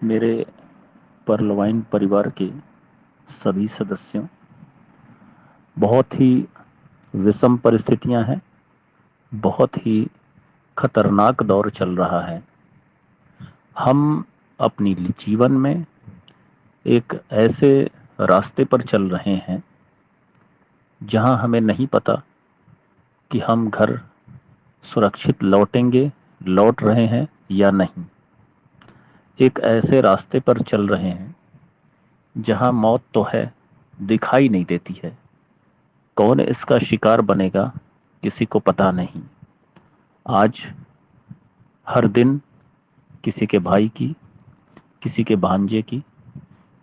मेरे परलवाइन परिवार के सभी सदस्यों, बहुत ही विषम परिस्थितियां हैं। बहुत ही खतरनाक दौर चल रहा है। हम अपनी जीवन में एक ऐसे रास्ते पर चल रहे हैं जहां हमें नहीं पता कि हम घर सुरक्षित लौटेंगे, लौट रहे हैं या नहीं। एक ऐसे रास्ते पर चल रहे हैं जहां मौत तो है, दिखाई नहीं देती है। कौन इसका शिकार बनेगा, किसी को पता नहीं। आज हर दिन किसी के भाई की, किसी के भांजे की,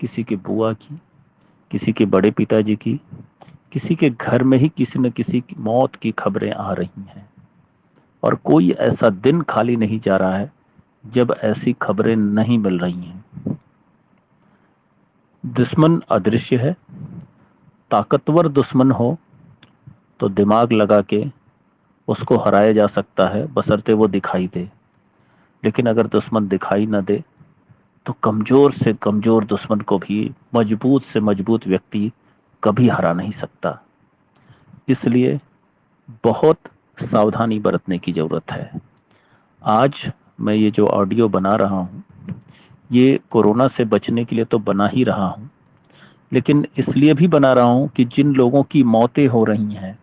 किसी के बुआ की, किसी के बड़े पिताजी की, किसी के घर में ही किसी न किसी की मौत की खबरें आ रही हैं। और कोई ऐसा दिन खाली नहीं जा रहा है जब ऐसी खबरें नहीं मिल रही हैं। दुश्मन अदृश्य है। ताकतवर दुश्मन हो तो दिमाग लगा के उसको हराया जा सकता है, बशर्ते वो दिखाई दे। लेकिन अगर दुश्मन दिखाई न दे तो कमजोर से कमजोर दुश्मन को भी मजबूत से मजबूत व्यक्ति कभी हरा नहीं सकता। इसलिए बहुत सावधानी बरतने की जरूरत है। आज मैं ये जो ऑडियो बना रहा हूँ, ये कोरोना से बचने के लिए तो बना ही रहा हूँ, लेकिन इसलिए भी बना रहा हूँ कि जिन लोगों की मौतें हो रही हैं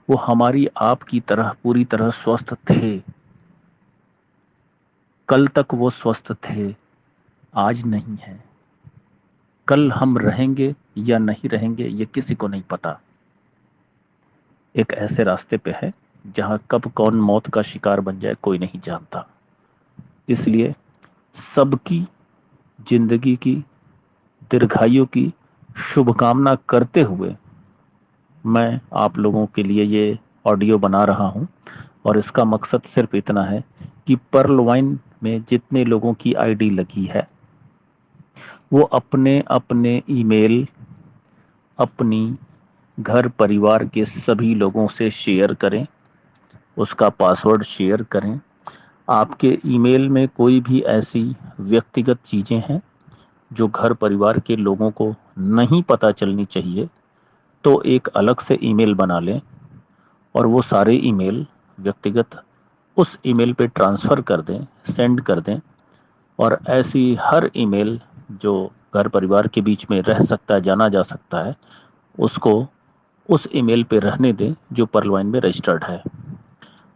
वो हमारी आपकी तरह पूरी तरह स्वस्थ थे। कल तक वो स्वस्थ थे, आज नहीं है। कल हम रहेंगे या नहीं रहेंगे ये किसी को नहीं पता। एक ऐसे रास्ते पे है जहां कब कौन मौत का शिकार बन जाए कोई नहीं जानता। इसलिए सबकी जिंदगी की दीर्घायु की शुभकामना करते हुए मैं आप लोगों के लिए ये ऑडियो बना रहा हूं। और इसका मकसद सिर्फ इतना है कि पर्ल वाइन में जितने लोगों की आईडी लगी है वो अपने अपने ईमेल अपनी घर परिवार के सभी लोगों से शेयर करें, उसका पासवर्ड शेयर करें। आपके ईमेल में कोई भी ऐसी व्यक्तिगत चीज़ें हैं जो घर परिवार के लोगों को नहीं पता चलनी चाहिए, तो एक अलग से ईमेल बना लें और वो सारे ईमेल व्यक्तिगत उस ईमेल पे ट्रांसफ़र कर दें, सेंड कर दें। और ऐसी हर ईमेल जो घर परिवार के बीच में रह सकता है, जाना जा सकता है, उसको उस ईमेल पे रहने दें जो परलवाइन में रजिस्टर्ड है।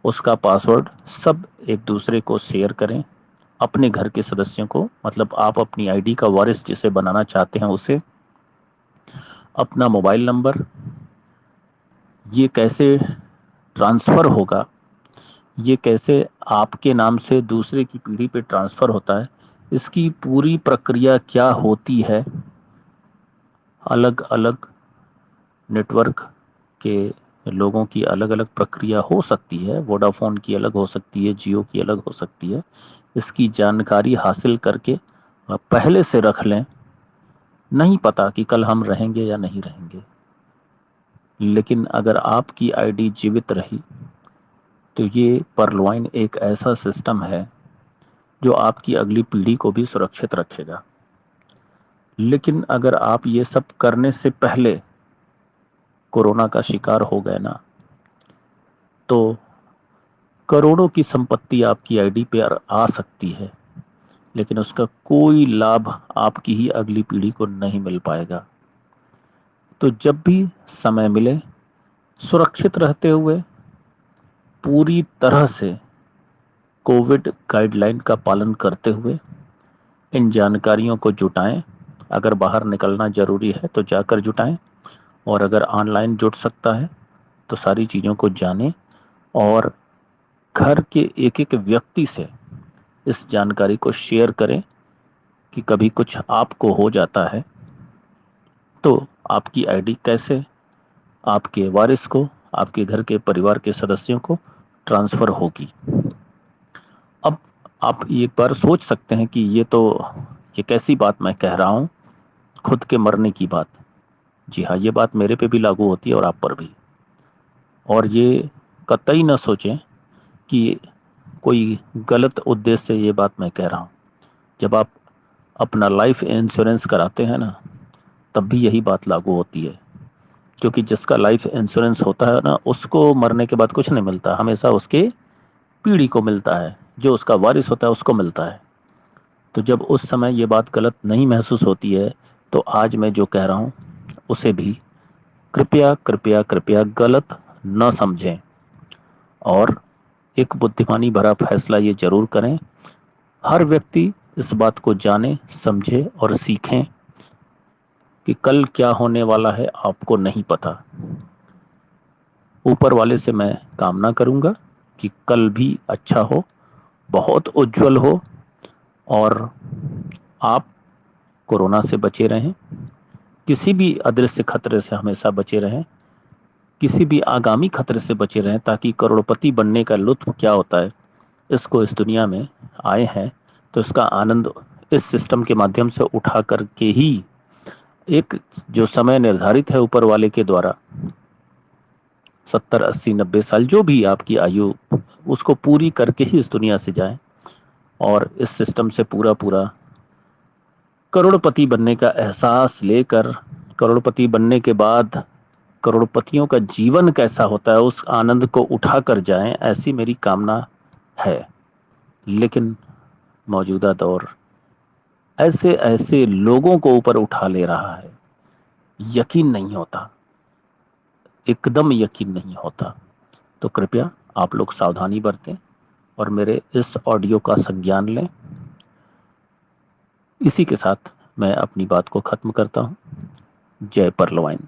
उसका पासवर्ड सब एक दूसरे को शेयर करें। अपने घर के सदस्यों को, मतलब आप अपनी आईडी का वारिस जिसे बनाना चाहते हैं उसे, अपना मोबाइल नंबर, ये कैसे ट्रांसफ़र होगा, ये कैसे आपके नाम से दूसरे की पीढ़ी पे ट्रांसफ़र होता है, इसकी पूरी प्रक्रिया क्या होती है। अलग अलग नेटवर्क के लोगों की अलग अलग प्रक्रिया हो सकती है। वोडाफोन की अलग हो सकती है, जियो की अलग हो सकती है। इसकी जानकारी हासिल करके आप पहले से रख लें। नहीं पता कि कल हम रहेंगे या नहीं रहेंगे, लेकिन अगर आपकी आईडी जीवित रही तो ये परलवाइन एक ऐसा सिस्टम है जो आपकी अगली पीढ़ी को भी सुरक्षित रखेगा। लेकिन अगर आप ये सब करने से पहले कोरोना का शिकार हो गए ना, तो करोड़ों की संपत्ति आपकी आईडी पे आ सकती है, लेकिन उसका कोई लाभ आपकी ही अगली पीढ़ी को नहीं मिल पाएगा। तो जब भी समय मिले, सुरक्षित रहते हुए पूरी तरह से कोविड गाइडलाइन का पालन करते हुए इन जानकारियों को जुटाएं। अगर बाहर निकलना जरूरी है तो जाकर जुटाएं, और अगर ऑनलाइन जुट सकता है तो सारी चीज़ों को जानें। और घर के एक एक व्यक्ति से इस जानकारी को शेयर करें कि कभी कुछ आपको हो जाता है तो आपकी आईडी कैसे आपके वारिस को, आपके घर के परिवार के सदस्यों को ट्रांसफ़र होगी। अब आप एक बार सोच सकते हैं कि ये कैसी बात मैं कह रहा हूँ, खुद के मरने की बात। जी हाँ, ये बात मेरे पे भी लागू होती है और आप पर भी। और ये कतई न सोचें कि कोई गलत उद्देश्य से ये बात मैं कह रहा हूँ। जब आप अपना लाइफ इंश्योरेंस कराते हैं ना, तब भी यही बात लागू होती है। क्योंकि जिसका लाइफ इंश्योरेंस होता है ना, उसको मरने के बाद कुछ नहीं मिलता, हमेशा उसके पीढ़ी को मिलता है, जो उसका वारिस होता है उसको मिलता है। तो जब उस समय ये बात गलत नहीं महसूस होती है, तो आज मैं जो कह रहा हूँ उसे भी कृपया कृपया कृपया गलत न समझें, और एक बुद्धिमानी भरा फैसला ये जरूर करें। हर व्यक्ति इस बात को जाने, समझे और सीखें कि कल क्या होने वाला है आपको नहीं पता। ऊपर वाले से मैं कामना करूंगा कि कल भी अच्छा हो, बहुत उज्जवल हो, और आप कोरोना से बचे रहें, किसी भी अदृश्य खतरे से हमेशा बचे रहें, किसी भी आगामी खतरे से बचे रहें, ताकि करोड़पति बनने का लुत्फ क्या होता है, इसको इस दुनिया में आए हैं तो इसका आनंद इस सिस्टम के माध्यम से उठा करके ही, एक जो समय निर्धारित है ऊपर वाले के द्वारा, 70 80 90 साल जो भी आपकी आयु, उसको पूरी करके ही इस दुनिया से जाएं, और इस सिस्टम से पूरा पूरा करोड़पति बनने का एहसास लेकर, करोड़पति बनने के बाद करोड़पतियों का जीवन कैसा होता है उस आनंद को उठा कर जाएं, ऐसी मेरी कामना है। लेकिन मौजूदा दौर ऐसे ऐसे लोगों को ऊपर उठा ले रहा है, यकीन नहीं होता, एकदम यकीन नहीं होता। तो कृपया आप लोग सावधानी बरतें और मेरे इस ऑडियो का संज्ञान लें। इसी के साथ मैं अपनी बात को खत्म करता हूं। जय परलवाइन।